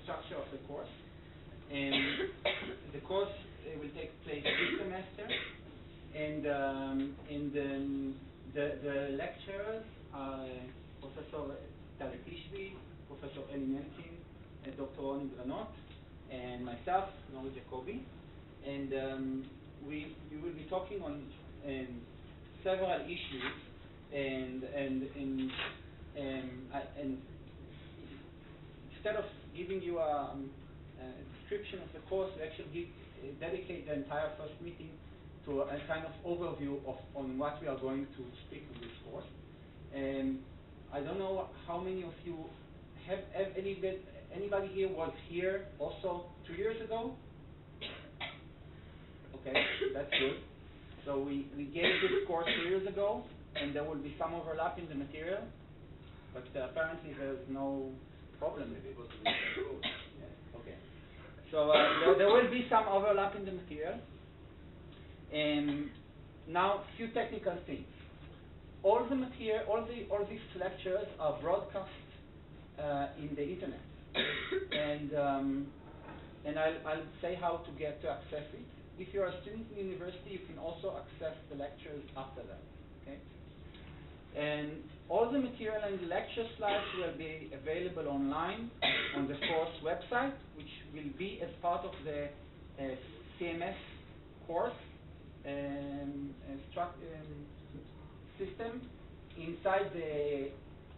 structure of the course. The course will take place this semester, and the lecturers are Professor Taletishvi, Professor Eli Menkin, and Dr. Roni Granot, and myself, Nori Jacobi. And we will be talking on several issues, and instead of giving you a description of the course, we actually dedicate the entire first meeting to a kind of overview on what we are going to speak in this course. I don't know how many of you have anybody here was here also 2 years ago? Okay, that's good. So we gave this course 2 years ago, and there will be some overlap in the material, but apparently there's no problem with it. Yes, okay. So there will be some overlap in the material. Now, few technical things. All the material, all these lectures are broadcast in the internet, and I'll say how to access it. If you're a student in university, you can also access the lectures after that. Okay. And all the material and the lecture slides will be available online on the course website, which will be as part of the CMS course system inside the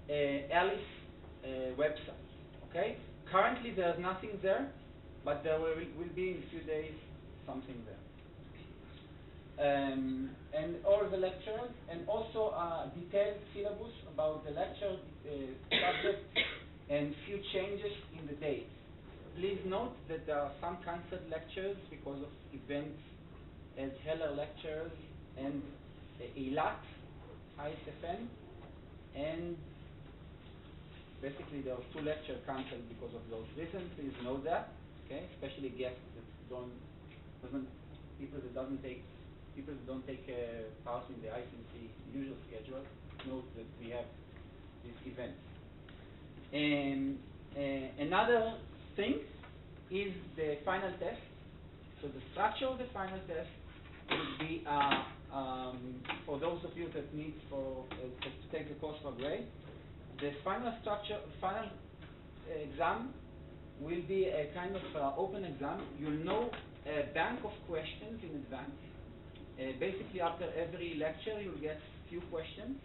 ELSC website. Okay. Currently, there's nothing there, but there will be in a few days something there. And all the lectures, and also a detailed syllabus about the lecture subject and few changes in the dates. Please note that there are some cancelled lectures because of events as Heller lectures and ELAT, ISFN, and basically there are 2 lectures cancelled because of those reasons. Please know that, okay? Especially guests that people that don't take part in the ICC usual schedule. Note that we have this event. Another thing is the final test. So the structure of the final test will be for those of you that need to take the course for grade. The final exam will be a kind of open exam. You'll know a bank of questions in advance. Basically, after every lecture, you'll get few questions,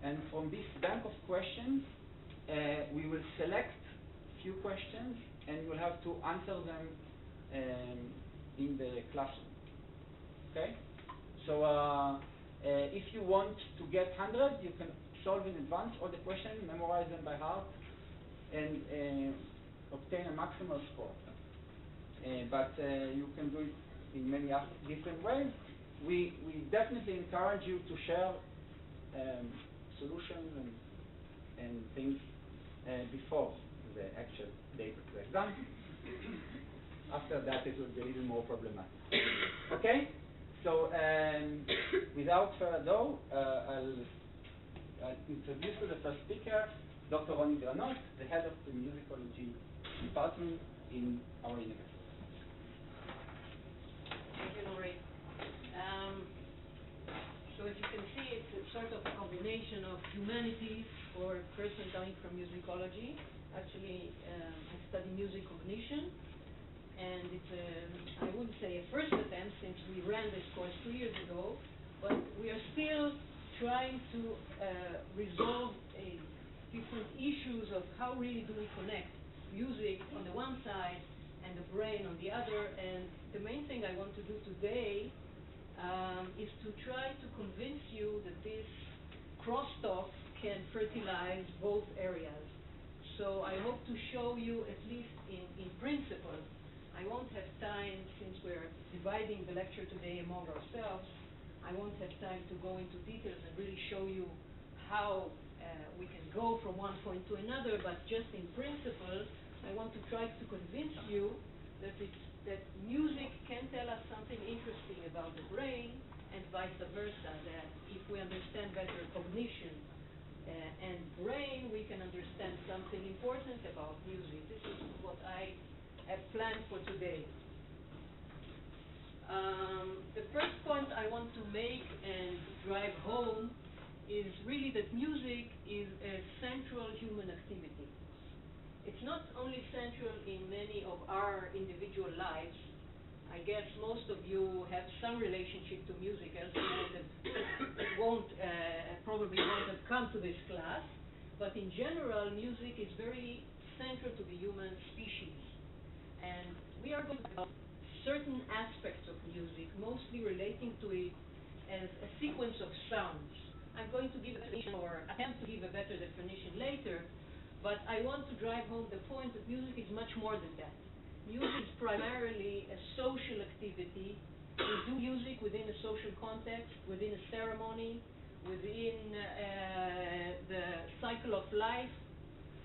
and from this bank of questions, we will select few questions, and you'll have to answer them in the classroom. Okay? So if you want to get 100, you can solve in advance all the questions, memorize them by heart, and obtain a maximal score. But you can do it in many different ways. We definitely encourage you to share solutions and things before the actual date of the exam. After that, it will be even more problematic. Okay? So without further ado, I'll introduce to the first speaker, Dr. Roni Granot, the head of the Musicology department in our university. Thank you, Nori. So as you can see, it's a sort of a combination of humanities for a person coming from musicology. Actually, I study music cognition, and it's I wouldn't say a first attempt since we ran this course 2 years ago, but we are still trying to resolve different issues of how really do we connect music on the one side and the brain on the other. And the main thing I want to do today is to try to convince you that this crosstalk can fertilize both areas. So I hope to show you, at least in principle. I won't have time, since we're dividing the lecture today among ourselves, I won't have time to go into details and really show you how we can go from one point to another, but just in principle, I want to try to convince you that music can tell us something interesting about the brain, and vice versa, that if we understand better cognition and brain, we can understand something important about music. This is what I have planned for today. The first point I want to make and drive home is really that music is a central human activity. It's not only central in many of our individual lives. I guess most of you have some relationship to music, else you probably won't have come to this class. But in general, music is very central to the human species. And we are going to talk about certain aspects of music, mostly relating to it as a sequence of sounds. I'm going to give a definition or attempt to give a better definition later, but I want to drive home the point that music is much more than that. Music is primarily a social activity. We do music within a social context, within a ceremony, within the cycle of life.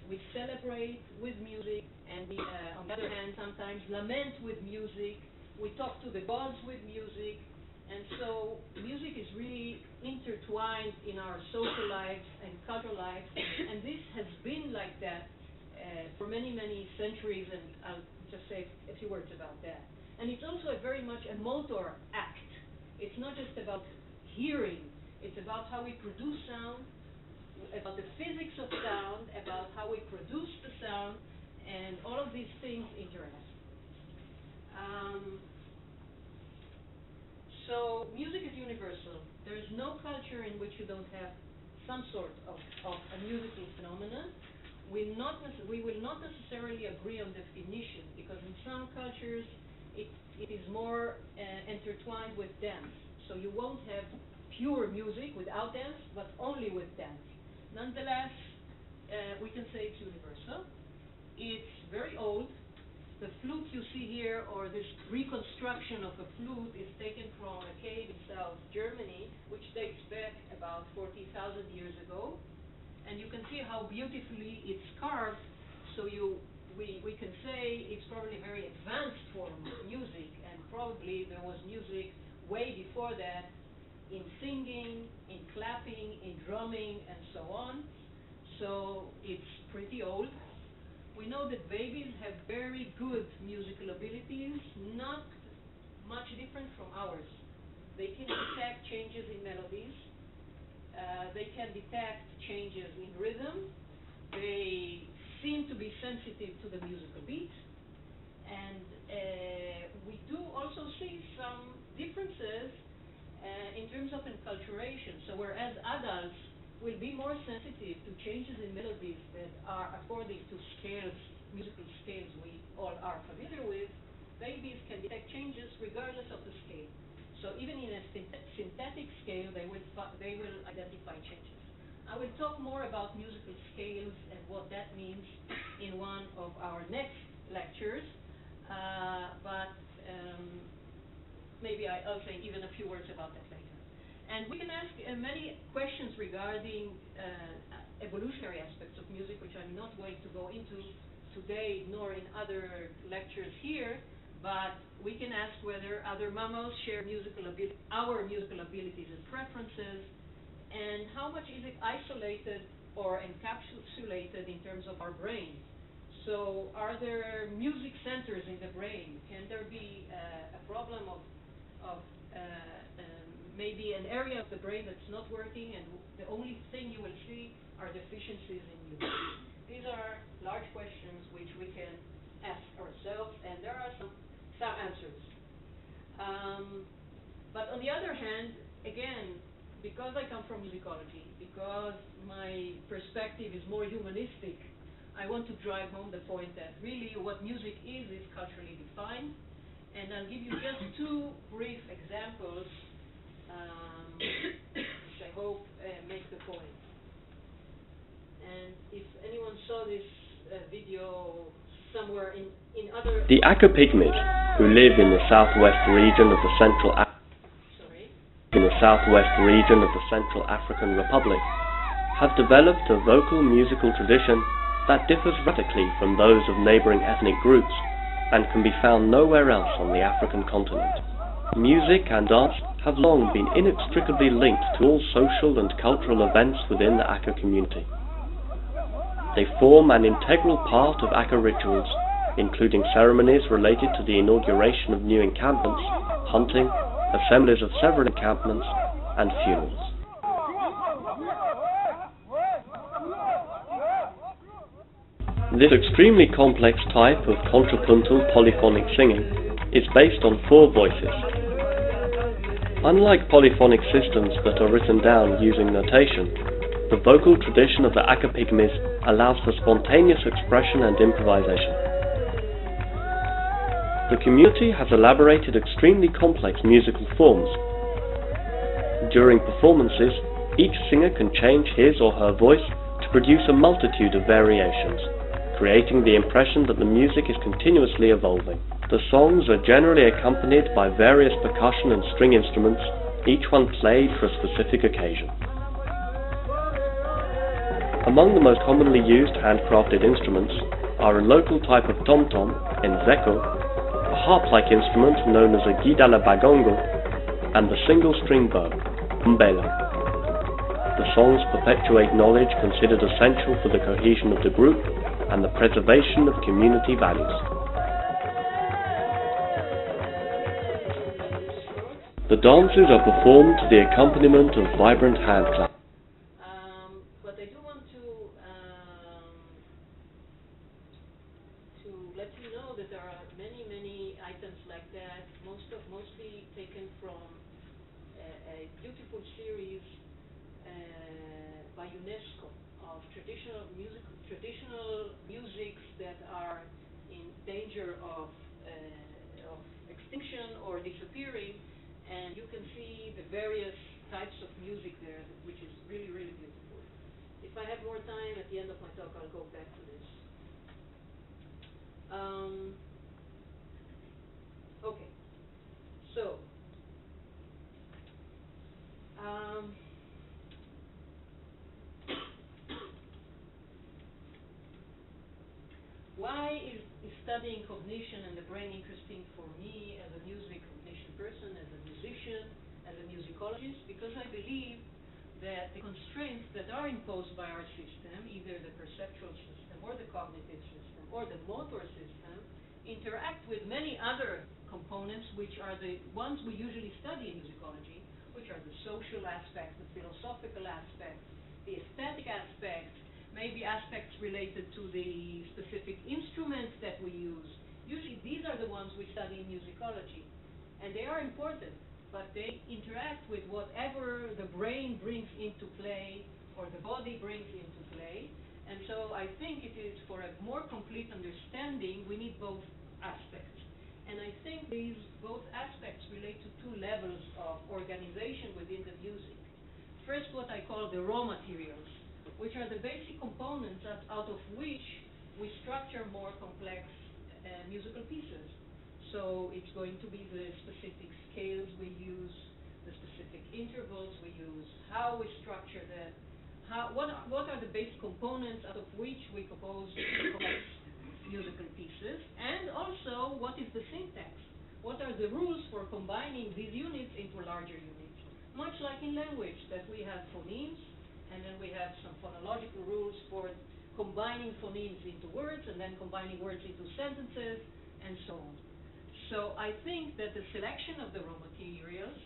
We celebrate with music, and we, on the other hand, sometimes lament with music. We talk to the gods with music, and so music is really intertwined in our social lives and cultural lives, and this has been like that for many, many centuries, and I'll just say a few words about that. And it's also very much a motor act. It's not just about hearing, it's about how we produce sound, about the physics of sound, about how we produce the sound, and all of these things interact. So music is universal. There is no culture in which you don't have some sort of a musical phenomenon. We will not necessarily agree on definition, because in some cultures it is more intertwined with dance. So you won't have pure music without dance, but only with dance. Nonetheless, we can say it's universal. It's very old. The flute you see here, or this reconstruction of a flute, is taken from a cave in South Germany, which dates back about 40,000 years ago. And you can see how beautifully it's carved. So we can say it's probably a very advanced form of music, and probably there was music way before that in singing, in clapping, in drumming, and so on. So it's pretty old. We know that babies have very good musical abilities, not much different from ours. They can detect changes in melodies. They can detect changes in rhythm. They seem to be sensitive to the musical beat. And we do also see some differences in terms of enculturation. So whereas adults will be more sensitive to changes in melodies that are according to scales, musical scales we all are familiar with, babies can detect changes regardless of the scale. So even in a synthetic scale, they will identify changes. I will talk more about musical scales and what that means in one of our next lectures, but maybe I'll say even a few words about that later. And we can ask many questions regarding evolutionary aspects of music, which I'm not going to go into today, nor in other lectures here, but we can ask whether other mammals share our musical abilities and preferences, and how much is it isolated or encapsulated in terms of our brain. So are there music centers in the brain? Can there be a problem of maybe an area of the brain that's not working, and the only thing you will see are deficiencies in music? These are large questions which we can ask ourselves, and there are some answers. But on the other hand, again, because I come from musicology, because my perspective is more humanistic, I want to drive home the point that really what music is culturally defined. And I'll give you just two brief examples, which I hope make the point. And if anyone saw this video somewhere in other... The Aka Pygmies, who live in the southwest region of the Central African Republic, have developed a vocal musical tradition that differs radically from those of neighboring ethnic groups and can be found nowhere else on the African continent. Music and dance have long been inextricably linked to all social and cultural events within the Aka community. They form an integral part of Aka rituals including ceremonies related to the inauguration of new encampments, hunting, assemblies of several encampments, and funerals. This extremely complex type of contrapuntal polyphonic singing is based on 4 voices. Unlike polyphonic systems that are written down using notation, the vocal tradition of the Aka Pygmies allows for spontaneous expression and improvisation. The community has elaborated extremely complex musical forms. During performances, each singer can change his or her voice to produce a multitude of variations, creating the impression that the music is continuously evolving. The songs are generally accompanied by various percussion and string instruments, each one played for a specific occasion. Among the most commonly used handcrafted instruments are a local type of tom-tom, nzeko, a harp-like instrument known as a guidala bagongo, and the single-string bow, mbela. The songs perpetuate knowledge considered essential for the cohesion of the group and the preservation of community values. The dances are performed to the accompaniment of vibrant hand claps. But I do want to let you know that there are many items like that, mostly taken from a beautiful series by UNESCO of traditional musics that are in danger of extinction or disappearing. And you can see the various types of music there, which is really beautiful. If I have more time at the end of my talk, I'll go back to this. Okay. So, why is studying cognition and the brain interesting for me as a music cognition person, as a musician, as a musicologist? Because I believe that the constraints that are imposed by our system, either the perceptual system or the cognitive system or the motor system, interact with many other components, which are the ones we usually study in musicology, which are the social aspects, the philosophical aspects, the aesthetic aspects, maybe aspects related to the specific instruments that we use. Usually these are the ones we study in musicology. And they are important, but they interact with whatever the brain brings into play or the body brings into play. And so I think it is, for a more complete understanding, we need both aspects. And I think these both aspects relate to 2 levels of organization within the music. First, what I call the raw materials, which are the basic components out of which we structure more complex musical pieces. So it's going to be the specific scales we use, the specific intervals we use, how we structure them, what are the basic components out of which we compose complex musical pieces, and also what is the syntax? What are the rules for combining these units into larger units? Much like in language, that we have phonemes, and then we have some phonological rules for combining phonemes into words, and then combining words into sentences, and so on. So I think that the selection of the raw materials,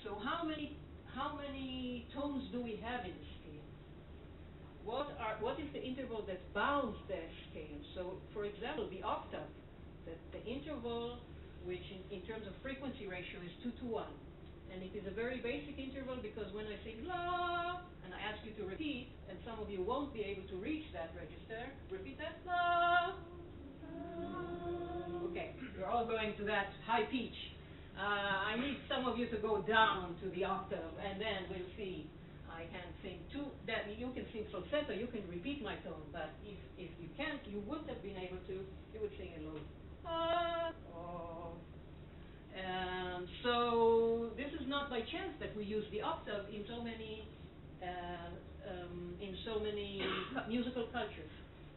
so how many tones do we have in the scale? What is the interval that bounds the scale? So, for example, the octave, the interval, which in terms of frequency ratio is 2 to 1. And it is a very basic interval because when I sing la, and I ask you to repeat, and some of you won't be able to reach that register, repeat that la. Okay, you're all going to that high pitch. I need some of you to go down to the octave, and then we'll see. I can sing that you can sing falsetto, you can repeat my tone, but if you can't, you wouldn't have been able to, you would sing a low. So this is not by chance that we use the octave in so many musical cultures.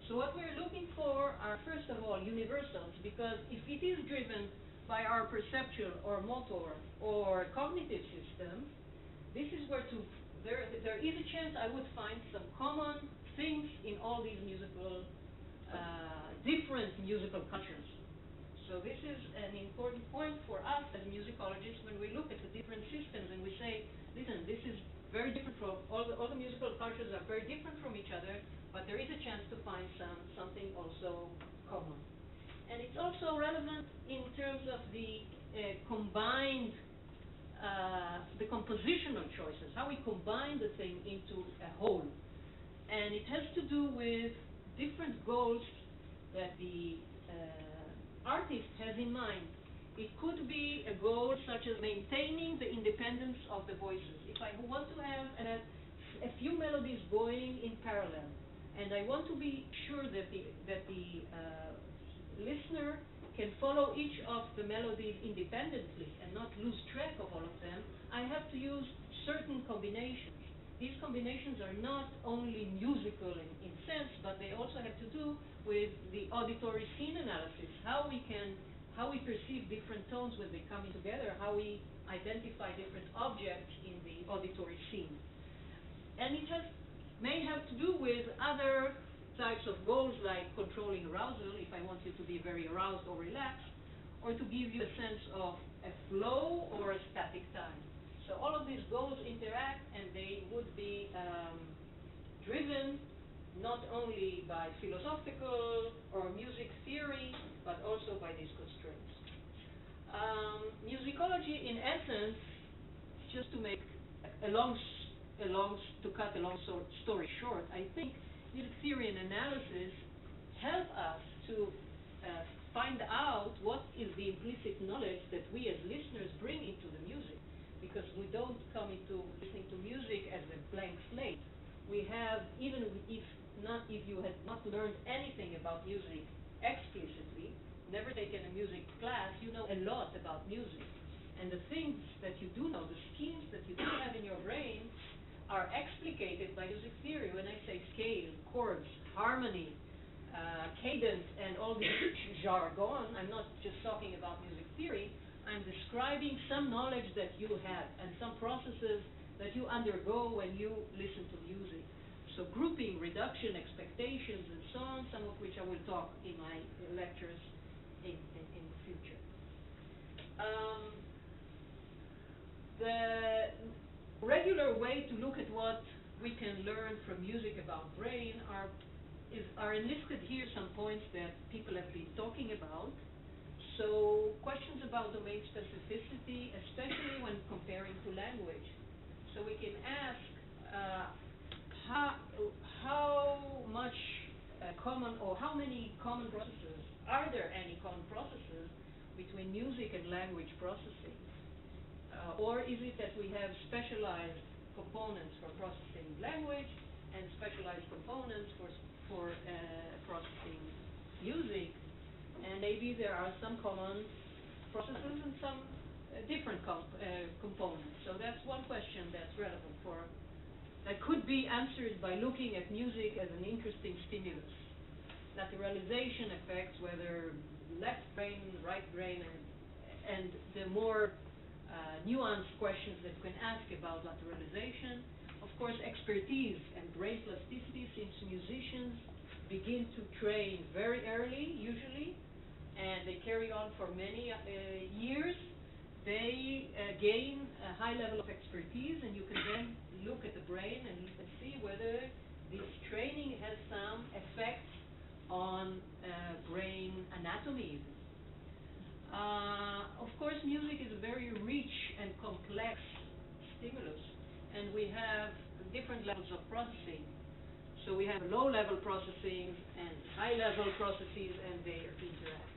So what we're looking for are, first of all, universals, because if it is driven by our perceptual or motor or cognitive system, this is where there is a chance I would find some common things in all these musical different musical cultures. So this is an important point for us as musicologists when we look at the different systems and we say, listen, this is very different from, all the musical cultures are very different from each other, but there is a chance to find something also common. And it's also relevant in terms of the combined, the compositional choices, how we combine the thing into a whole. And it has to do with different goals that the artist has in mind. It could be a goal such as maintaining the independence of the voices. If I want to have a few melodies going in parallel, and I want to be sure that the listener can follow each of the melodies independently and not lose track of all of them, I have to use certain combinations. These combinations are not only musical in sense, but they also have to do with the auditory scene analysis, how we perceive different tones when they come in together, how we identify different objects in the auditory scene. And it may have to do with other types of goals like controlling arousal, if I want you to be very aroused or relaxed, or to give you a sense of a flow or a static time. So all of these goals interact, and they would be driven not only by philosophical or music theory, but also by these constraints. Musicology, in essence, just to make to cut a long story short, I think music theory and analysis help us to find out what is the implicit knowledge that we as listeners bring into the music. Because we don't come into listening to music as a blank slate. We have, even if you had not learned anything about music explicitly, never taken a music class, you know a lot about music. And the things that you do know, the schemes that you do have in your brain, are explicated by music theory. When I say scale, chords, harmony, cadence, and all this jargon, I'm not just talking about music theory. I'm describing some knowledge that you have and some processes that you undergo when you listen to music. So grouping, reduction, expectations, and so on, some of which I will talk in my lectures in the future. The regular way to look at what we can learn from music about brain are enlisted here, some points that people have been talking about. So questions about domain specificity, especially when comparing to language. So we can ask how much common, or how many common processes, are there any common processes between music and language processing? Or is it that we have specialized components for processing language and specialized components for processing music? And maybe there are some common processes and some different components. So that's one question that's relevant that could be answered by looking at music as an interesting stimulus. Lateralization effects, whether left brain, right brain, and the more nuanced questions that you can ask about lateralization. Of course, expertise and brain plasticity, since musicians begin to train very early, usually, and they carry on for many years, they gain a high level of expertise, and you can then look at the brain and see whether this training has some effects on brain anatomy. Of course, music is a very rich and complex stimulus, and we have different levels of processing. So we have low-level processing and high-level processes, and they interact.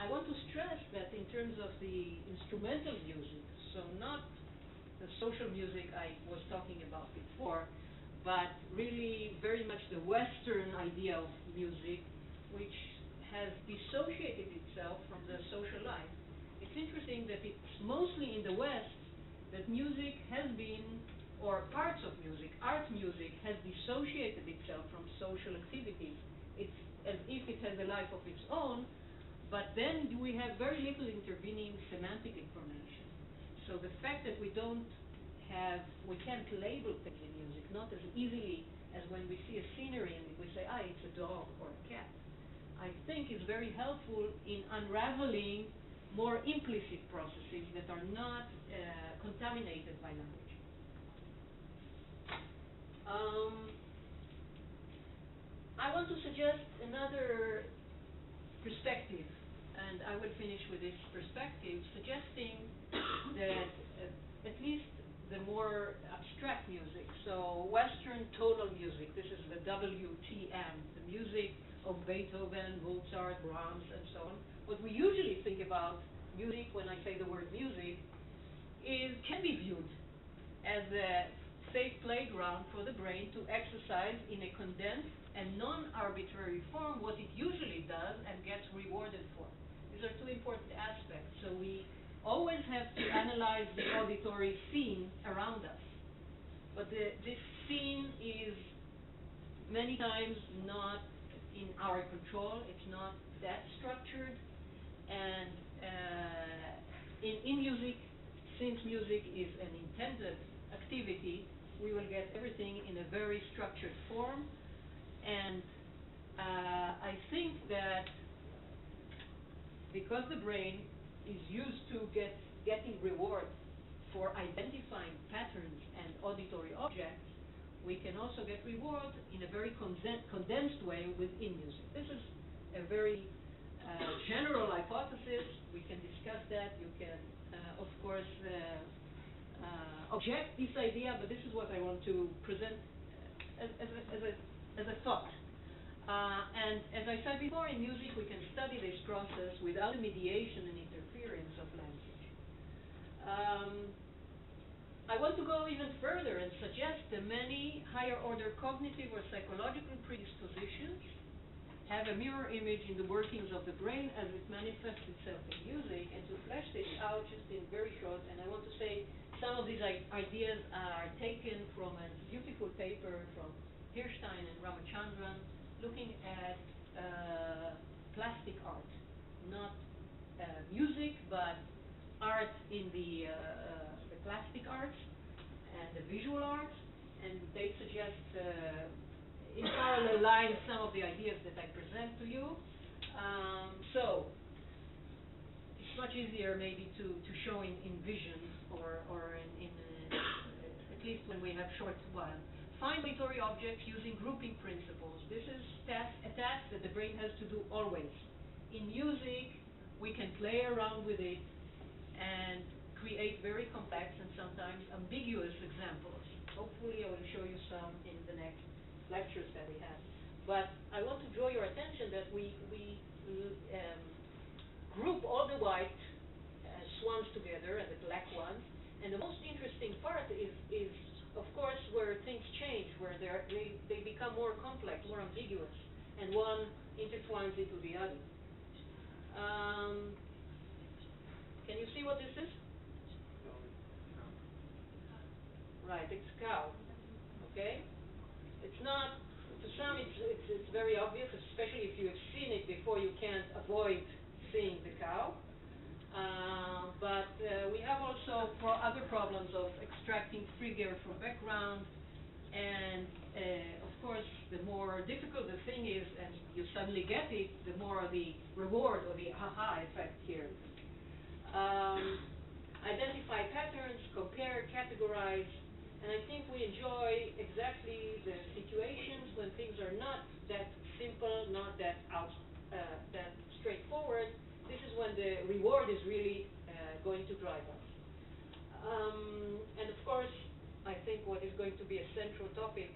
I want to stress that in terms of the instrumental music, so not the social music I was talking about before, but really very much the Western idea of music, which has dissociated itself from the social life. It's interesting that it's mostly in the West that music has been, or parts of music, art music, has dissociated itself from social activities. It's as if it has a life of its own, but then we have very little intervening semantic information. So the fact that we can't label things in music, not as easily as when we see a scenery and we say, it's a dog or a cat. I think is very helpful in unraveling more implicit processes that are not contaminated by language. I want to suggest another perspective, and I will finish with this perspective, suggesting that at least the more abstract music, so Western tonal music, this is the WTM, the music of Beethoven, Mozart, Brahms, and so on. What we usually think about music, when I say the word music, can be viewed as a safe playground for the brain to exercise in a condensed and non-arbitrary form what it usually does and gets rewarded for. These are two important aspects. So we always have to analyze the auditory scene around us. But this scene is many times not in our control. It's not that structured. And in music, since music is an intended activity, we will get everything in a very structured form. And I think that because the brain is used to getting reward for identifying patterns and auditory objects, we can also get reward in a very condensed way within music. This is a very general hypothesis. We can discuss that. You can, of course, object this idea, but this is what I want to present as a thought. And as I said before, in music we can study this process without the mediation and interference of language. I want to go even further and suggest that many higher order cognitive or psychological predispositions have a mirror image in the workings of the brain as it manifests itself in music. And to flesh this out just in very short, and I want to say some of these ideas are taken from a beautiful paper from Hirstein and Ramachandran looking at plastic art, not music, but art in the plastic arts and the visual arts, and they suggest in parallel lines some of the ideas that I present to you. So it's much easier maybe to show in vision or in at least when we have short while. Find auditory objects using grouping principles. This is a task that the brain has to do always. In music, we can play around with it and create very complex and sometimes ambiguous examples. Hopefully, I will show you some in the next lectures that we have. But I want to draw your attention that we group all the white swans together and the black ones. And the most interesting part is of course, where things change, where they become more complex, more ambiguous, and one intertwines into the other. Can you see what this is? Right, it's cow. Okay? It's not, to some it's very obvious, especially if you have seen it before, you can't avoid seeing the cow. But we have also other problems of extracting figure from background, and of course the more difficult the thing is and you suddenly get it, the more the reward or the aha effect here. Identify patterns, compare, categorize, and I think we enjoy exactly the situations when things are not that simple, not that that straightforward. This is when the reward is really going to drive us. And of course, I think what is going to be a central topic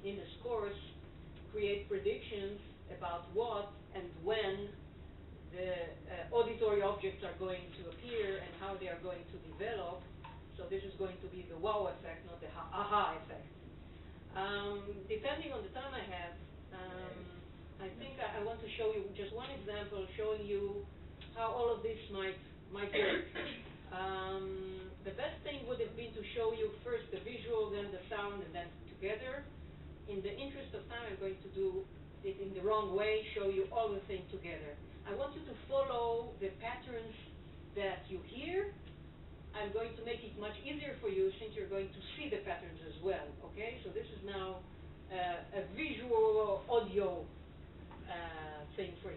in this course, create predictions about what and when the auditory objects are going to appear and how they are going to develop. So this is going to be the wow effect, not the aha effect. Depending on the time I have, I think I want to show you just one example showing you how all of this might work. The best thing would have been to show you first the visual, then the sound, and then together. In the interest of time, I'm going to do it in the wrong way, show you all the things together. I want you to follow the patterns that you hear. I'm going to make it much easier for you since you're going to see the patterns as well, okay? So this is now a visual audio thing for you.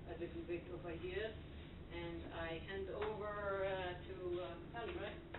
A little bit of ideas, and I hand over to Ali, right?